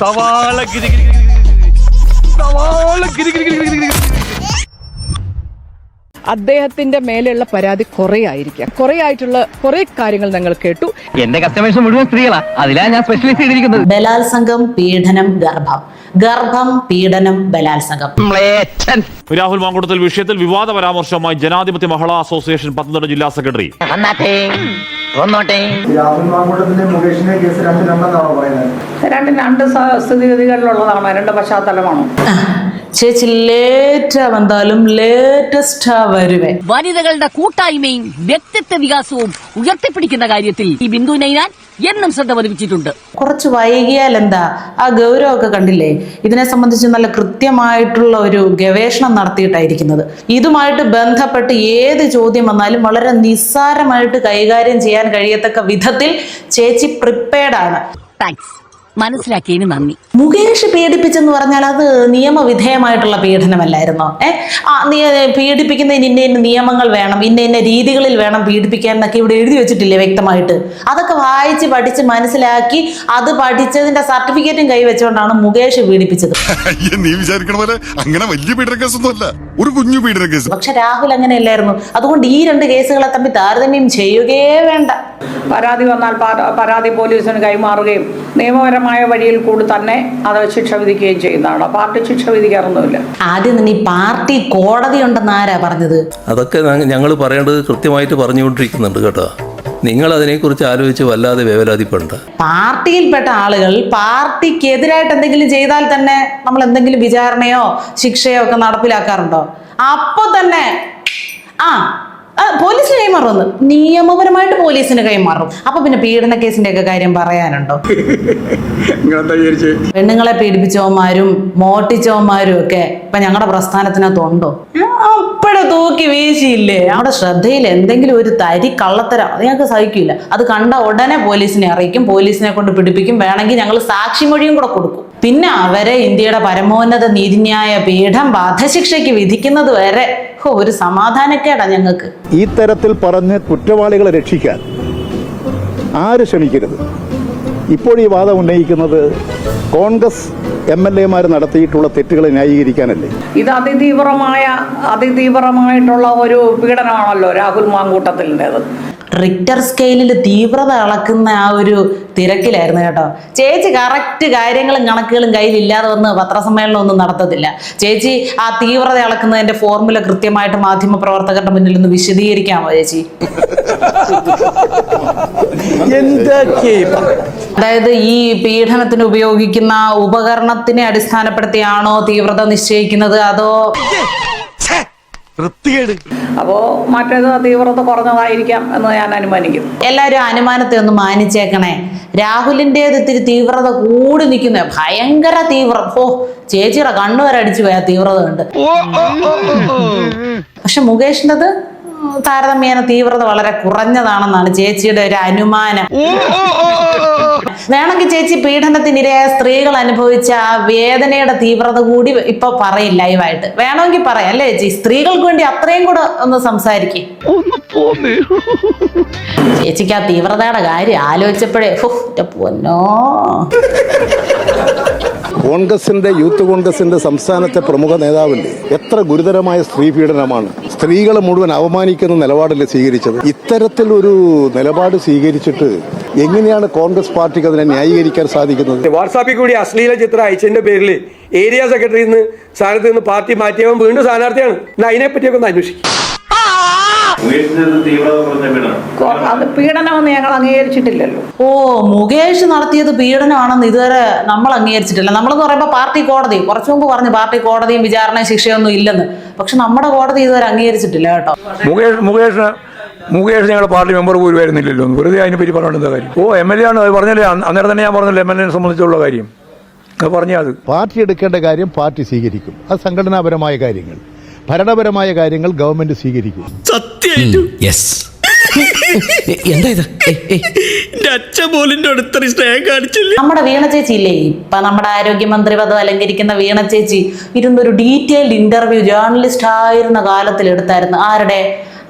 സവാള അദ്ദേഹത്തിന്റെ മേലെയുള്ള പരാതി കുറെ ആയിരിക്കാം. കുറെ ആയിട്ടുള്ള കുറെ കാര്യങ്ങൾ ഞങ്ങൾ കേട്ടു. എന്റെ കസ്റ്റമേഴ്സ് മുഴുവൻ സ്ത്രീകളാ, അതിലാ ഞാൻ സ്പെഷ്യലൈസ് ചെയ്തിരിക്കുന്നത്. ബലാത്സംഗം, പീഡനം, ഗർഭം, പീഡനം, ബലാത്സംഗം. രാഹുൽ മാങ്കൂട്ടത്തിൽ വിഷയത്തിൽ വിവാദ പരാമർശവുമായി ജനാധിപത്യ മഹിളാ അസോസിയേഷൻ പത്തനംതിട്ട ജില്ലാ സെക്രട്ടറി. രാഹുൽ മാങ്കൂട്ടത്തിന്റെ മുകേഷിന്റെ കേസ് രണ്ടെന്നാണോ പറയുന്നത്? രണ്ട് സ്ഥിതിഗതികളിലുള്ളതാണോ? രണ്ട് പശ്ചാത്തലമാണോ? ചേച്ചി ലേറ്റാ വന്നാലും ലേറ്റസ്റ്റാ വരുവേ. വനിതകളുടെ കൂട്ടായ്മയും വ്യക്തിത്വ വികാസവും ഉയർത്തിപ്പിടിക്കുന്ന കാര്യത്തിൽ ഈ ബിന്ദു നൈനാൻ എന്നും ശ്രദ്ധ പതിപ്പിച്ചിട്ടുണ്ട്. കുറച്ച് വൈകിയാൽ എന്താ, ആ ഗൗരവമൊക്കെ കണ്ടില്ലേ? ഇതിനെ സംബന്ധിച്ച് നല്ല കൃത്യമായിട്ടുള്ള ഒരു ഗവേഷണം നടത്തിയിട്ടായിരിക്കുന്നത്. ഇതുമായിട്ട് ബന്ധപ്പെട്ട് ഏത് ചോദ്യം വന്നാലും വളരെ നിസ്സാരമായിട്ട് കൈകാര്യം ചെയ്യാൻ കഴിയത്തക്ക വിധത്തിൽ ചേച്ചി പ്രിപ്പയർഡ് ആണ്. താങ്ക്സ്, മനസ്സിലാക്കിയതിന് നന്ദി. മുകേഷ് പീഡിപ്പിച്ചെന്ന് പറഞ്ഞാൽ അത് നിയമവിധേയമായിട്ടുള്ള പീഡനമല്ലായിരുന്നോ? പീഡിപ്പിക്കുന്നതിന് ഇന്ന നിയമങ്ങൾ വേണം, ഇന്ന രീതികളിൽ വേണം പീഡിപ്പിക്കാൻ എന്നൊക്കെ ഇവിടെ എഴുതി വെച്ചിട്ടില്ലേ വ്യക്തമായിട്ട്? അതൊക്കെ വായിച്ച് പഠിച്ച് മനസ്സിലാക്കി അത് പഠിച്ചതിന്റെ സർട്ടിഫിക്കറ്റും കൈവച്ചുകൊണ്ടാണ് മുകേഷ് പീഡിപ്പിച്ചത്. നീ വിചാരിക്കണ പോലെ അങ്ങനെ വലിയ പീഡന കേസൊന്നുമല്ല, ഒരു കുഞ്ഞു പീഡന കേസ്. പക്ഷെ രാഹുൽ അങ്ങനെയല്ലായിരുന്നു. അതുകൊണ്ട് ഈ രണ്ട് കേസുകളെ തമ്മിൽ താരതമ്യം ചെയ്യുകയേ വേണ്ട. പരാതി വന്നാൽ പരാതി പോലീസിന് കൈമാറുകയും നിയമപരമായ വഴിയിൽ കൂടി തന്നെ അത് ശിക്ഷ വിധിക്കുകയും ചെയ്യുന്നതാണ്. പാർട്ടി ശിക്ഷ വിധിക്കാറൊന്നുമില്ല. ആദ്യം തന്നെ ഈ പാർട്ടി കോടതി ഉണ്ടെന്ന് ആരാ പറഞ്ഞത്? അതൊക്കെ ഞങ്ങൾ പറയേണ്ടത് കൃത്യമായിട്ട് പറഞ്ഞുകൊണ്ടിരിക്കുന്നുണ്ട് കേട്ടോ. നിങ്ങൾ അതിനെക്കുറിച്ച് ആലോചിച്ച് വല്ലാതെ വേവലാതിപ്പെടണ്ട. പാർട്ടിയിൽപ്പെട്ട ആളുകൾ പാർട്ടിക്കെതിരായിട്ട് എന്തെങ്കിലും ചെയ്താൽ തന്നെ നമ്മൾ എന്തെങ്കിലും വിചാരണയോ ശിക്ഷയോ ഒക്കെ നടപ്പിലാക്കാറുണ്ടോ? അപ്പൊ തന്നെ പോലീസിന് കൈമാറുമെന്ന്, നിയമപരമായിട്ട് പോലീസിന് കൈമാറും. അപ്പൊ പിന്നെ പീഡന കേസിന്റെ ഒക്കെ കാര്യം പറയാനുണ്ടോ? പെണ്ണുങ്ങളെ പീഡിപ്പിച്ചവന്മാരും മോട്ടിച്ചവന്മാരും ഒക്കെ ഇപ്പൊ ഞങ്ങളുടെ പ്രസ്ഥാനത്തിനകത്തുണ്ടോ? അപ്പഴേ തൂക്കി വീശിയില്ലേ? അവിടെ ശ്രദ്ധയിൽ എന്തെങ്കിലും ഒരു തരി കള്ളത്തരം അത് ഞങ്ങൾക്ക് സഹിക്കില്ല. അത് കണ്ട ഉടനെ പോലീസിനെ അറിയിക്കും, പോലീസിനെ കൊണ്ട് പിടിപ്പിക്കും, വേണമെങ്കിൽ ഞങ്ങൾ സാക്ഷിമൊഴിയും കൂടെ കൊടുക്കും. പിന്നെ അവരെ ഇന്ത്യയുടെ പരമോന്നത നീതിന്യായ പീഠം വധശിക്ഷയ്ക്ക് വിധിക്കുന്നത് വരെ ഒരു സമാധാനക്കേടാ ഞങ്ങൾക്ക്. ഈ തരത്തിൽ പറഞ്ഞ് കുറ്റവാളികളെ രക്ഷിക്കാൻ ആര് ശ്രമിക്കരുത്. ഇപ്പോൾ ഈ വാദം ഉന്നയിക്കുന്നത് കോൺഗ്രസ് MLA-മാർ നടത്തിയിട്ടുള്ള തെറ്റുകളെ ന്യായീകരിക്കാനല്ലേ? ഇത് അതിതീവ്രമായിട്ടുള്ള ഒരു പീഡനമാണല്ലോ രാഹുൽ മാങ്കൂട്ടത്തിൻ്റെത്. റിക്ടർ സ്കെയിലിൽ തീവ്രത അളക്കുന്ന ആ ഒരു തിരക്കിലായിരുന്നു കേട്ടോ. ചേച്ചി കറക്റ്റ് കാര്യങ്ങളും കണക്കുകളും കയ്യിലില്ലാതെ വന്ന് പത്രസമ്മേളനം ഒന്നും നടത്തത്തില്ല. ചേച്ചി ആ തീവ്രത അളക്കുന്നതിന്റെ ഫോർമുല കൃത്യമായിട്ട് മാധ്യമ പ്രവർത്തകരുടെ മുന്നിൽ ഒന്ന് വിശദീകരിക്കാമോ ചേച്ചി? അതായത് ഈ പീഡനത്തിന് ഉപയോഗിക്കുന്ന ഉപകരണത്തിനെ അടിസ്ഥാനപ്പെടുത്തിയാണോ തീവ്രത നിശ്ചയിക്കുന്നത്, അതോ അപ്പോ മറ്റേത് തീവ്രത കുറഞ്ഞതായിരിക്കാം എന്ന് ഞാൻ അനുമാനിക്കുന്നു. എല്ലാവരും അനുമാനത്തെ ഒന്ന് മാനിച്ചേക്കണേ. രാഹുലിൻ്റെത് ഇത്തിരി തീവ്രത കൂടി നിൽക്കുന്ന ഭയങ്കര തീവ്രം. ചേച്ചിയുടെ കണ്ണുവരെ അടിച്ചു പോയ തീവ്രത ഉണ്ട്. പക്ഷെ മുകേഷിൻ്റെത് താരതമ്യേന തീവ്രത വളരെ കുറഞ്ഞതാണെന്നാണ് ചേച്ചിയുടെ ഒരു അനുമാനം. വേണമെങ്കിൽ ചേച്ചി പീഡനത്തിനിരയായ സ്ത്രീകൾ അനുഭവിച്ച ആ വേദനയുടെ തീവ്രത കൂടി ഇപ്പൊ പറയും ലൈവായിട്ട്. വേണമെങ്കിൽ പറയാം അല്ലേ ചേച്ചി? സ്ത്രീകൾക്ക് വേണ്ടി അത്രയും കൂടെ ഒന്ന് സംസാരിക്കും. ചേച്ചിക്ക് ആ തീവ്രതയുടെ കാര്യം ആലോചിച്ചപ്പോഴേ പൊന്നോ. യൂത്ത് കോൺഗ്രസിന്റെ സംസ്ഥാനത്തെ പ്രമുഖ നേതാവിന്റെ എത്ര ഗുരുതരമായ സ്ത്രീ പീഡനമാണ്. സ്ത്രീകളെ മുഴുവൻ അവമാനിക്കുന്ന നിലപാടല്ലേ സ്വീകരിച്ചത്? ഇത്തരത്തിലൊരു നിലപാട് സ്വീകരിച്ചിട്ട് എങ്ങനെയാണ് കോൺഗ്രസ് പാർട്ടിക്ക് അതിനെ ന്യായീകരിക്കാൻ സാധിക്കുന്നത്? വാട്സാപ്പിൽ കൂടി അശ്ലീല ചിത്രം അയച്ചതിന്റെ പേരിൽ ഏരിയ സെക്രട്ടറിയിൽ നിന്ന് സ്ഥാനത്ത് നിന്ന് പാർട്ടി മാറ്റിയവൻ വീണ്ടും സ്ഥാനാർത്ഥിയാണ്. അതിനെപ്പറ്റിയൊക്കെ ഒന്ന് അന്വേഷിക്കും. അത് പീഡനമെന്ന് ഞങ്ങൾ അംഗീകരിച്ചിട്ടില്ലല്ലോ. മുകേഷ് നടത്തിയത് പീഡനമാണെന്ന് ഇതുവരെ നമ്മൾ അംഗീകരിച്ചിട്ടില്ല. നമ്മളെന്ന് പറയുമ്പോൾ പാർട്ടി കോടതി കുറച്ചു മുമ്പ് പറഞ്ഞു പാർട്ടി കോടതിയും വിചാരണയും ശിക്ഷയൊന്നും ഇല്ലെന്ന്. പക്ഷെ നമ്മുടെ കോടതി ഇതുവരെ അംഗീകരിച്ചിട്ടില്ല കേട്ടോ. മുകേഷ് ഞങ്ങളുടെ പാർട്ടി മെമ്പർ പോലും വരുന്നില്ലല്ലോ. വെറുതെ അതിനെപ്പറ്റി പറഞ്ഞിട്ടുള്ള കാര്യം. MLA ആണ് അത് പറഞ്ഞല്ലേ. അന്നേരം തന്നെ ഞാൻ പറഞ്ഞല്ലോ MLA-നെ സംബന്ധിച്ചുള്ള കാര്യം പറഞ്ഞത്. പാർട്ടി എടുക്കേണ്ട കാര്യം പാർട്ടി സ്വീകരിക്കും. അത് സംഘടനാപരമായ കാര്യങ്ങൾ. ഭരണപരമായ കാര്യങ്ങൾ ഗവൺമെന്റ് സ്വീകരിക്കും. നമ്മുടെ വീണ ചേച്ചി ഇല്ലേ, ഇപ്പൊ നമ്മുടെ ആരോഗ്യമന്ത്രി പദം അലങ്കരിക്കുന്ന വീണ ചേച്ചി ഇരുന്നൊരു ഡീറ്റെയിൽഡ് ഇന്റർവ്യൂ ജേർണലിസ്റ്റ് ആയിരുന്ന കാലത്തിൽ എടുത്തായിരുന്നു. ആരുടെ?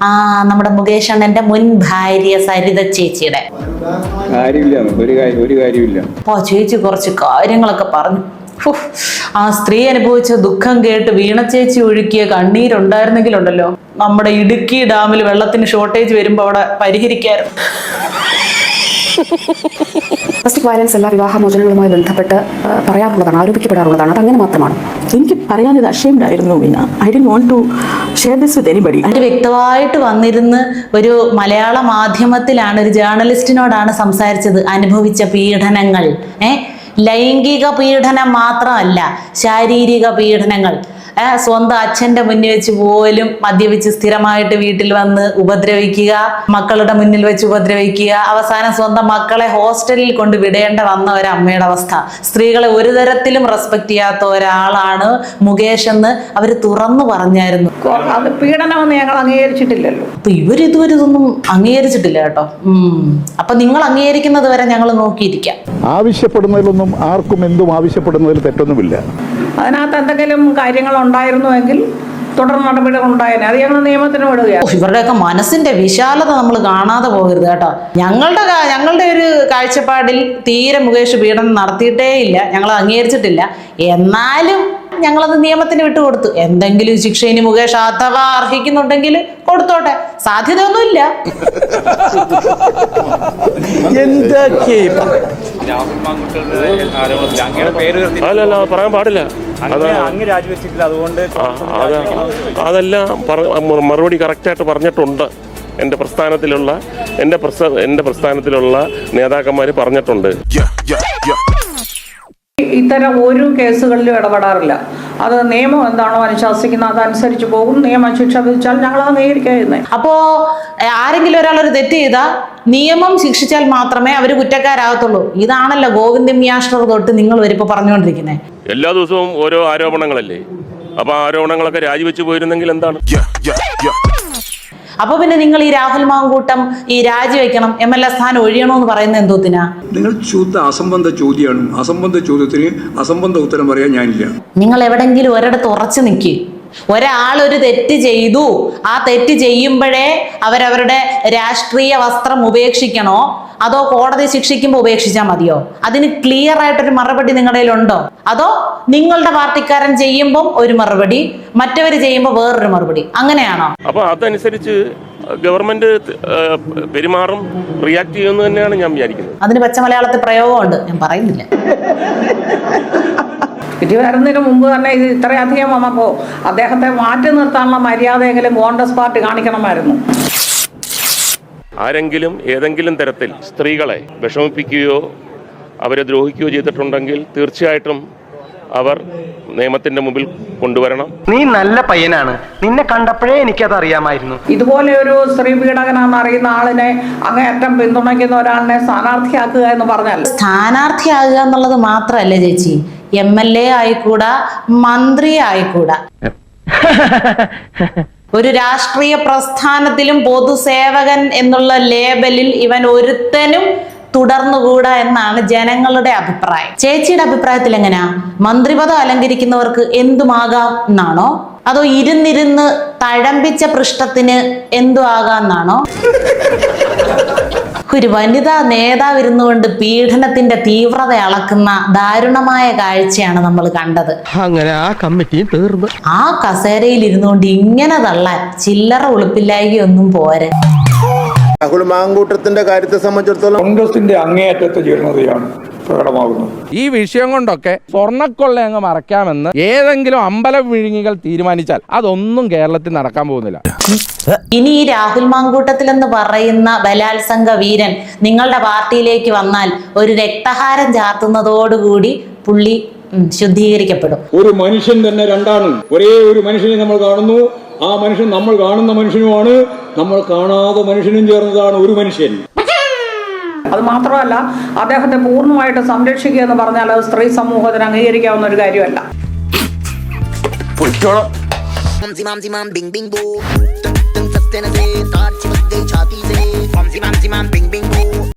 നമ്മുടെ മുകേഷ് അണ്ണന്റെ മുൻ ഭാര്യ സരിത ചേച്ചിയുടെ. ഒരു കാര്യമില്ല. അപ്പൊ ചേച്ചി കുറച്ച് കാര്യങ്ങളൊക്കെ പറഞ്ഞു. ആ സ്ത്രീ അനുഭവിച്ച ദുഃഖം കേട്ട് വീണ ചേച്ചി ഒഴുക്കിയ കണ്ണീരുണ്ടായിരുന്നെങ്കിലുണ്ടല്ലോ, നമ്മുടെ ഇടുക്കി ഡാമിൽ വെള്ളത്തിന് ഷോർട്ടേജ് വരുമ്പോ അവിടെ പരിഹരിക്കായിരുന്നു. ഡൊമസ്റ്റിക് വയലൻസ് എല്ലാ വിവാഹമോചനങ്ങളുമായി ബന്ധപ്പെട്ട് പറയാറുള്ളതാണ്, ആരോപിക്കപ്പെടാറുള്ളതാണ്. അതങ്ങനെ മാത്രമാണ്. എനിക്ക് പറയാൻ ഇത് ashamed Meena. I didn't want to share this with anybody. അത് വ്യക്തമായിട്ട് വന്നിരുന്ന് ഒരു മലയാള മാധ്യമത്തിലാണ്, ഒരു ജേർണലിസ്റ്റിനോടാണ് സംസാരിച്ചത്. അനുഭവിച്ച പീഡനങ്ങൾ, ലൈംഗിക പീഡനം മാത്രമല്ല, ശാരീരിക പീഡനങ്ങൾ. സ്വന്തം അച്ഛന്റെ മുന്നിൽ വെച്ച് പോലും മദ്യപിച്ച് സ്ഥിരമായിട്ട് വീട്ടിൽ വന്ന് ഉപദ്രവിക്കുക, മക്കളുടെ മുന്നിൽ വെച്ച് ഉപദ്രവിക്കുക, അവസാനം സ്വന്തം മക്കളെ ഹോസ്റ്റലിൽ കൊണ്ട് വിടേണ്ട വന്ന ഒരമ്മയുടെ അവസ്ഥ. സ്ത്രീകളെ ഒരു തരത്തിലും റെസ്പെക്ട് ചെയ്യാത്ത ഒരാളാണ് മുകേഷ് എന്ന് അവര് തുറന്നു പറഞ്ഞായിരുന്നു. അത് പീഡനമെന്ന് ഞങ്ങൾ അംഗീകരിച്ചിട്ടില്ലല്ലോ. അപ്പൊ ഇവരിതുവരെ ഇതൊന്നും അംഗീകരിച്ചിട്ടില്ല കേട്ടോ. അപ്പൊ നിങ്ങൾ അംഗീകരിക്കുന്നത് വരെ ഞങ്ങൾ നോക്കിയിരിക്കാം. ആവശ്യപ്പെടുന്നതിലൊന്നും ആർക്കും എന്തും ആവശ്യപ്പെടുന്നതിൽ തെറ്റൊന്നുമില്ല. അതിനകത്ത് എന്തെങ്കിലും കാര്യങ്ങൾ ഉണ്ടായിരുന്നുവെങ്കിൽ തുടർ നടപടികൾ ഉണ്ടായേനെ. അത് ഞങ്ങൾ നിയമത്തിന് വിടുകയാണ്. ഇവരുടെയൊക്കെ മനസ്സിന്റെ വിശാലത നമ്മൾ കാണാതെ പോകരുത് കേട്ടോ. ഞങ്ങളുടെ ഒരു കാഴ്ചപ്പാടിൽ തീരെ മുകേഷ് പീഡനം നടത്തിയിട്ടേ ഇല്ല, ഞങ്ങൾ അംഗീകരിച്ചിട്ടില്ല. എന്നാലും ഞങ്ങളത് നിയമത്തിന് വിട്ടുകൊടുത്തു. എന്തെങ്കിലും ശിക്ഷ ഇനി മുകേഷ് അഥവാ അർഹിക്കുന്നുണ്ടെങ്കിൽ കൊടുത്തോട്ടെ, സാധ്യതയൊന്നുമില്ല. അല്ലല്ല, പറയാൻ പാടില്ല. അതെല്ലാം മറുപടി കറക്റ്റായിട്ട് പറഞ്ഞിട്ടുണ്ട്. എൻ്റെ പ്രസ്ഥാനത്തിലുള്ള നേതാക്കന്മാർ പറഞ്ഞിട്ടുണ്ട്. ഇത്തരം ഒരു കേസുകളിലും ഇടപെടാറില്ല. അത് നിയമം എന്താണോ അനുശാസിക്കുന്നത് അതനുസരിച്ച് പോകും. നിയമം ശിക്ഷ വിധിച്ചാൽ ഞങ്ങൾ അത് അംഗീകരിക്കുന്നത്. അപ്പോ ആരെങ്കിലും ഒരാളൊരു തെറ്റ് ചെയ്താൽ നിയമം ശിക്ഷിച്ചാൽ മാത്രമേ അവര് കുറ്റക്കാരാകത്തുള്ളൂ. ഇതാണല്ലോ ഗോവിന്ദൻ മ്യാസ്റ്റർ തൊട്ട് നിങ്ങൾ വരിപ്പോ പറഞ്ഞുകൊണ്ടിരിക്കുന്നത്. എല്ലാ ദിവസവും ഓരോ ആരോപണങ്ങളല്ലേ. അപ്പൊ ആരോപണങ്ങളൊക്കെ രാജിവെച്ച് പോയിരുന്നെങ്കിൽ എന്താണ്? അപ്പൊ പിന്നെ നിങ്ങൾ ഈ രാഹുൽ മാങ്കൂട്ടം ഈ രാജിവെക്കണം, MLA സ്ഥാനം ഒഴിയണമെന്ന് പറയുന്നത് എന്തോത്തിനാ? നിങ്ങൾ അസംബന്ധ ചോദ്യമാണ്. അസംബന്ധ ചോദ്യത്തിന് അസംബന്ധ ഉത്തരം പറയാൻ ഞാനില്ല. നിങ്ങൾ എവിടെങ്കിലും ഒരിടത്ത് ഉറച്ചു നിൽക്കി. ഒരാൾ ഒരു തെറ്റ് ചെയ്തു, ആ തെറ്റ് ചെയ്യുമ്പോഴേ അവരവരുടെ രാഷ്ട്രീയ വസ്ത്രം ഉപേക്ഷിക്കണോ അതോ കോടതി ശിക്ഷിക്കുമ്പോൾ ഉപേക്ഷിച്ചാൽ മതിയോ? അതിന് ക്ലിയർ ആയിട്ടൊരു മറുപടി നിങ്ങളുടെ കയ്യിലുണ്ടോ? അതോ നിങ്ങളുടെ പാർട്ടിക്കാരൻ ചെയ്യുമ്പം ഒരു മറുപടി, മറ്റവര് ചെയ്യുമ്പോൾ വേറൊരു മറുപടി, അങ്ങനെയാണോ? അപ്പൊ അതനുസരിച്ച് ഗവൺമെന്റ് പെരുമാറും, റിയാക്ട് ചെയ്യുമെന്ന് തന്നെയാണ് ഞാൻ വിചാരിക്കുന്നത്. അതിന് പച്ച മലയാളത്തിൽ പ്രയോഗമുണ്ട്, ഞാൻ പറയുന്നില്ല. വിധി വരുന്നതിന് മുമ്പ് തന്നെ ഇത് ഇത്രയധികം വന്നപ്പോൾ അദ്ദേഹത്തെ മാറ്റി നിർത്താനുള്ള മര്യാദയെങ്കിലും കോൺഗ്രസ് പാർട്ടി കാണിക്കണമായിരുന്നു. ആരെങ്കിലും ഏതെങ്കിലും തരത്തിൽ സ്ത്രീകളെ വിഷമിപ്പിക്കുകയോ അവരെ ദ്രോഹിക്കുകയോ ചെയ്തിട്ടുണ്ടെങ്കിൽ തീർച്ചയായിട്ടും അവർ നിയമത്തിന്റെ മുമ്പിൽ കൊണ്ടുവരണം. നീ നല്ല പയ്യനാണ്, നിന്നെ കണ്ടപ്പോഴേ എനിക്കത് അറിയാമായിരുന്നു. ഇതുപോലെ ഒരു സ്ത്രീ പീഡകനാണെന്ന് അറിയുന്ന ആളിനെ അങ്ങേയറ്റം പിന്തുണയ്ക്കുന്ന ഒരാളിനെ സ്ഥാനാർത്ഥിയാക്കുക എന്ന് പറഞ്ഞാൽ, സ്ഥാനാർത്ഥിയാകുക എന്നുള്ളത് മാത്രമല്ല ചേച്ചി, MLA ആയിക്കൂടാ, മന്ത്രി ആയിക്കൂടാ. ഒരു രാഷ്ട്രീയ പ്രസ്ഥാനത്തിലും പൊതുസേവകൻ എന്നുള്ള ലേബലിൽ ഇവൻ ഒരുത്തനും തുടർന്നുകൂടാ എന്നാണ് ജനങ്ങളുടെ അഭിപ്രായം. ചേച്ചിയുടെ അഭിപ്രായത്തിൽ എങ്ങനെയാ? മന്ത്രിപദം അലങ്കരിക്കുന്നവർക്ക് എന്തുമാകാം എന്നാണോ? അതോ ഇരുന്നിരുന്ന് തഴമ്പിച്ച പൃഷ്ഠത്തിന് എന്തു ആകാന്നാണോ? ഒരു വനിതാ നേതാവ് ഇരുന്നുകൊണ്ട് പീഡനത്തിന്റെ തീവ്രത അളക്കുന്ന ദാരുണമായ കാഴ്ചയാണ് നമ്മൾ കണ്ടത്. അങ്ങനെ ആ കമ്മിറ്റി തീർന്നു. ആ കസേരയിൽ ഇരുന്നുകൊണ്ട് ഇങ്ങനെ തള്ളാൻ ചില്ലറ ഉളുപ്പില്ലായികയൊന്നും പോരെ. രാഹുൽ മാങ്കൂട്ടത്തിന്റെ കാര്യത്തെ സംബന്ധിച്ചിടത്തോളം കോൺഗ്രസിന്റെ അങ്ങേയറ്റത്തെ ജീർണതയാണ് പ്രകടമാകുന്നത്. ഈ വിഷയം കൊണ്ടൊക്കെ സ്വർണ്ണക്കൊള്ള അങ്ങ് മറക്കാമെന്ന് ഏതെങ്കിലും അമ്പലം വിഴുങ്ങികൾ തീരുമാനിച്ചാൽ അതൊന്നും കേരളത്തിൽ നടക്കാൻ പോകുന്നില്ല. ഇനി ഈ രാഹുൽ മാങ്കൂട്ടത്തിൽ എന്ന് പറയുന്ന ബലാത്സംഗ വീരൻ നിങ്ങളുടെ പാർട്ടിയിലേക്ക് വന്നാൽ ഒരു രക്തഹാരം ചാർത്തുന്നതോടുകൂടി പുള്ളി ശുദ്ധീകരിക്കപ്പെടും. ഒരു മനുഷ്യൻ തന്നെ രണ്ടാണ്. ഒരേ ഒരു മനുഷ്യനെ നമ്മൾ കാണുന്നു. ആ മനുഷ്യൻ നമ്മൾ കാണുന്ന മനുഷ്യനുമാണ്, നമ്മൾ കാണാതെ മനുഷ്യനും ചേർന്നതാണ് ഒരു മനുഷ്യൻ. അത് മാത്രമല്ല അദ്ദേഹത്തെ പൂർണ്ണമായിട്ട് സംരക്ഷിക്കുക എന്ന് പറഞ്ഞാൽ അത് സ്ത്രീ സമൂഹത്തിന് അംഗീകരിക്കാവുന്ന ഒരു കാര്യമല്ല. छाती से